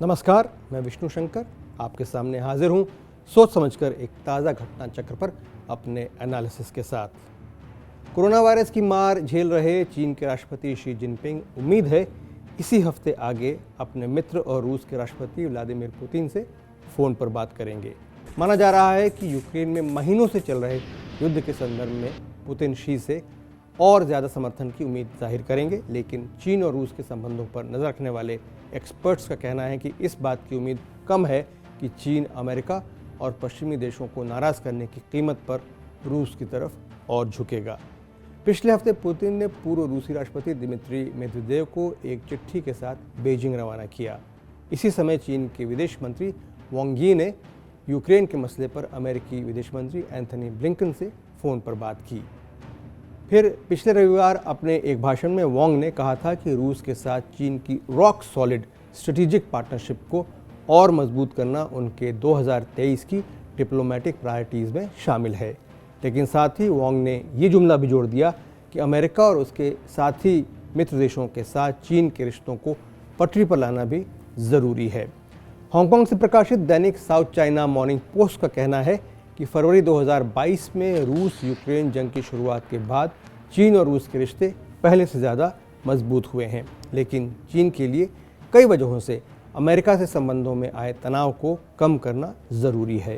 नमस्कार, मैं विष्णु शंकर आपके सामने हाजिर हूँ सोच समझकर एक ताज़ा घटना चक्र पर अपने एनालिसिस के साथ। कोरोना वायरस की मार झेल रहे चीन के राष्ट्रपति शी जिनपिंग उम्मीद है इसी हफ्ते आगे अपने मित्र और रूस के राष्ट्रपति व्लादिमीर पुतिन से फ़ोन पर बात करेंगे। माना जा रहा है कि यूक्रेन में महीनों से चल रहे युद्ध के संदर्भ में पुतिन शी से और ज़्यादा समर्थन की उम्मीद जाहिर करेंगे, लेकिन चीन और रूस के संबंधों पर नज़र रखने वाले एक्सपर्ट्स का कहना है कि इस बात की उम्मीद कम है कि चीन अमेरिका और पश्चिमी देशों को नाराज़ करने की कीमत पर रूस की तरफ और झुकेगा। पिछले हफ्ते पुतिन ने पूर्व रूसी राष्ट्रपति दिमित्री मेदवेदेव को एक चिट्ठी के साथ बीजिंग रवाना किया। इसी समय चीन के विदेश मंत्री वांग यी ने यूक्रेन के मसले पर अमेरिकी विदेश मंत्री एंथनी ब्लिंकन से फ़ोन पर बात की। फिर पिछले रविवार अपने एक भाषण में वांग ने कहा था कि रूस के साथ चीन की रॉक सॉलिड स्ट्रेटेजिक पार्टनरशिप को और मजबूत करना उनके 2023 की डिप्लोमेटिक प्रायोरिटीज़ में शामिल है। लेकिन साथ ही वांग ने ये जुमला भी जोड़ दिया कि अमेरिका और उसके साथी मित्र देशों के साथ चीन के रिश्तों को पटरी पर लाना भी ज़रूरी है। हांगकांग से प्रकाशित दैनिक साउथ चाइना मॉर्निंग पोस्ट का कहना है कि फरवरी 2022 में रूस यूक्रेन जंग की शुरुआत के बाद चीन और रूस के रिश्ते पहले से ज़्यादा मजबूत हुए हैं, लेकिन चीन के लिए कई वजहों से अमेरिका से संबंधों में आए तनाव को कम करना ज़रूरी है।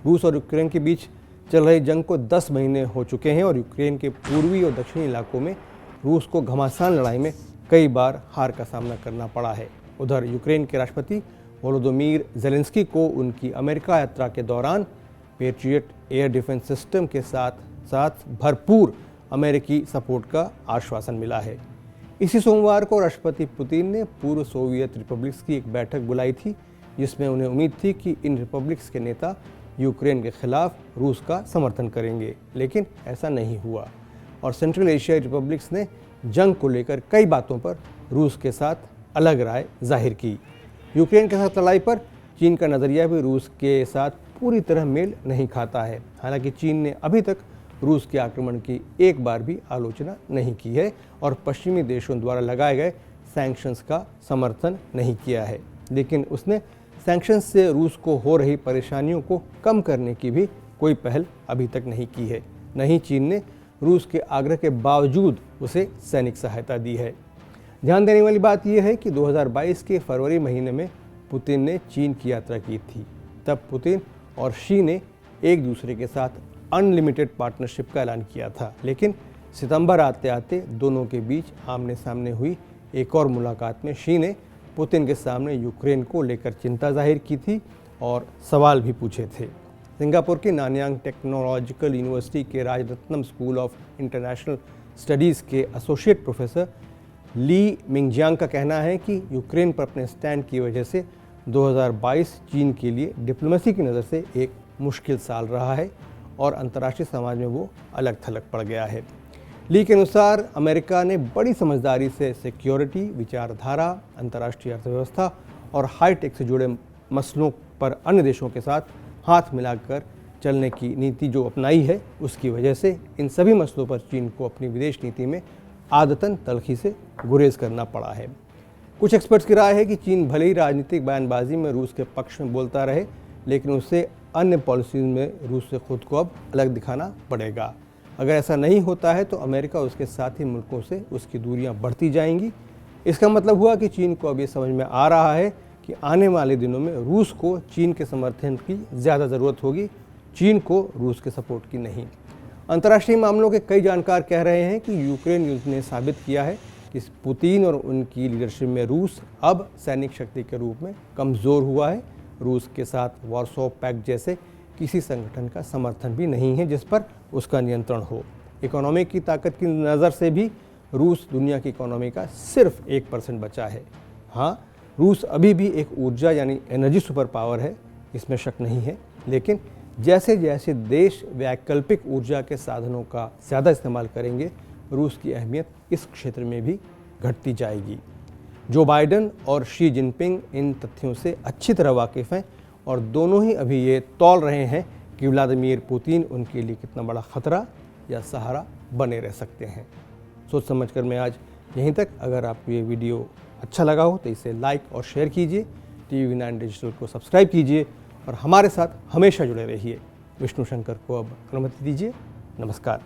रूस और यूक्रेन के बीच चल रही जंग को 10 महीने हो चुके हैं और यूक्रेन के पूर्वी और दक्षिणी इलाकों में रूस को घमासान लड़ाई में कई बार हार का सामना करना पड़ा है। उधर यूक्रेन के राष्ट्रपति वोलोदिमीर ज़ेलेंस्की को उनकी अमेरिका यात्रा के दौरान पेट्रियट एयर डिफेंस सिस्टम के साथ साथ भरपूर अमेरिकी सपोर्ट का आश्वासन मिला है। इसी सोमवार को राष्ट्रपति पुतिन ने पूर्व सोवियत रिपब्लिक्स की एक बैठक बुलाई थी, जिसमें उन्हें उम्मीद थी कि इन रिपब्लिक्स के नेता यूक्रेन के खिलाफ रूस का समर्थन करेंगे, लेकिन ऐसा नहीं हुआ और सेंट्रल एशियाई रिपब्लिक्स ने जंग को लेकर कई बातों पर रूस के साथ अलग राय जाहिर की। यूक्रेन के साथ लड़ाई पर चीन का नज़रिया भी रूस के साथ पूरी तरह मेल नहीं खाता है। हालांकि चीन ने अभी तक रूस के आक्रमण की एक बार भी आलोचना नहीं की है और पश्चिमी देशों द्वारा लगाए गए सैंक्शंस का समर्थन नहीं किया है, लेकिन उसने सैंक्शंस से रूस को हो रही परेशानियों को कम करने की भी कोई पहल अभी तक नहीं की है। न ही चीन ने रूस के आग्रह के बावजूद उसे सैनिक सहायता दी है। ध्यान देने वाली बात यह है कि 2022 के फरवरी महीने में पुतिन ने चीन की यात्रा की थी। तब पुतिन और शी ने एक दूसरे के साथ अनलिमिटेड पार्टनरशिप का ऐलान किया था, लेकिन सितंबर आते आते दोनों के बीच आमने सामने हुई एक और मुलाकात में शी ने पुतिन के सामने यूक्रेन को लेकर चिंता जाहिर की थी और सवाल भी पूछे थे। सिंगापुर के नानयांग टेक्नोलॉजिकल यूनिवर्सिटी के Rajaratnam School of International Studies के एसोसिएट प्रोफेसर ली मिंगजियांग का कहना है कि यूक्रेन पर अपने स्टैंड की वजह से 2022 चीन के लिए डिप्लोमेसी की नज़र से एक मुश्किल साल रहा है और अंतर्राष्ट्रीय समाज में वो अलग थलग पड़ गया है। ली के अनुसार अमेरिका ने बड़ी समझदारी से सिक्योरिटी, विचारधारा, अंतर्राष्ट्रीय अर्थव्यवस्था और हाईटेक से जुड़े मसलों पर अन्य देशों के साथ हाथ मिलाकर चलने की नीति जो अपनाई है, उसकी वजह से इन सभी मसलों पर चीन को अपनी विदेश नीति में आदतन तलखी से गुरेज करना पड़ा है। कुछ एक्सपर्ट्स की राय है कि चीन भले ही राजनीतिक बयानबाजी में रूस के पक्ष में बोलता रहे, लेकिन उसे अन्य पॉलिसीज़ में रूस से खुद को अब अलग दिखाना पड़ेगा। अगर ऐसा नहीं होता है तो अमेरिका उसके साथी मुल्कों से उसकी दूरियां बढ़ती जाएंगी। इसका मतलब हुआ कि चीन को अब ये समझ में आ रहा है कि आने वाले दिनों में रूस को चीन के समर्थन की ज़्यादा ज़रूरत होगी, चीन को रूस के सपोर्ट की नहीं। अंतर्राष्ट्रीय मामलों के कई जानकार कह रहे हैं कि यूक्रेन युद्ध ने साबित किया है कि पुतिन और उनकी लीडरशिप में रूस अब सैनिक शक्ति के रूप में कमज़ोर हुआ है। रूस के साथ वार्सो पैक्ट जैसे किसी संगठन का समर्थन भी नहीं है जिस पर उसका नियंत्रण हो। इकोनॉमी की ताकत की नज़र से भी रूस दुनिया की इकोनॉमी का सिर्फ 1% बचा है। हाँ, रूस अभी भी एक ऊर्जा यानी एनर्जी सुपर पावर है, इसमें शक नहीं है, लेकिन जैसे जैसे देश वैकल्पिक ऊर्जा के साधनों का ज़्यादा इस्तेमाल करेंगे, रूस की अहमियत इस क्षेत्र में भी घटती जाएगी। जो बाइडेन और शी जिनपिंग इन तथ्यों से अच्छी तरह वाकिफ़ हैं और दोनों ही अभी ये तौल रहे हैं कि व्लादिमीर पुतिन उनके लिए कितना बड़ा ख़तरा या सहारा बने रह सकते हैं। सोच समझकर मैं आज यहीं तक। अगर आपको ये वीडियो अच्छा लगा हो तो इसे लाइक और शेयर कीजिए। टीवी 9 डिजिटल को सब्सक्राइब कीजिए और हमारे साथ हमेशा जुड़े रहिए। विष्णु शंकर को अब अनुमति दीजिए। नमस्कार।